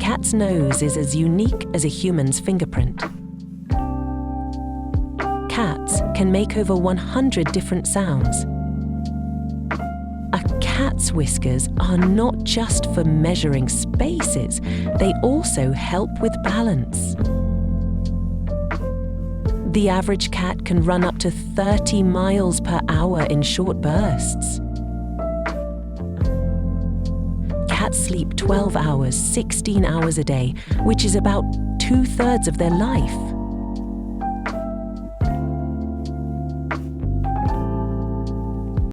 cat's nose is as unique as a human's fingerprint. Cats can make over 100 different sounds. A cat's whiskers are not just for measuring spaces, they also help with balance. The average cat can run up to 30 miles per hour in short bursts. Cats sleep 12 hours, 16 hours a day, which is about 2/3 of their life.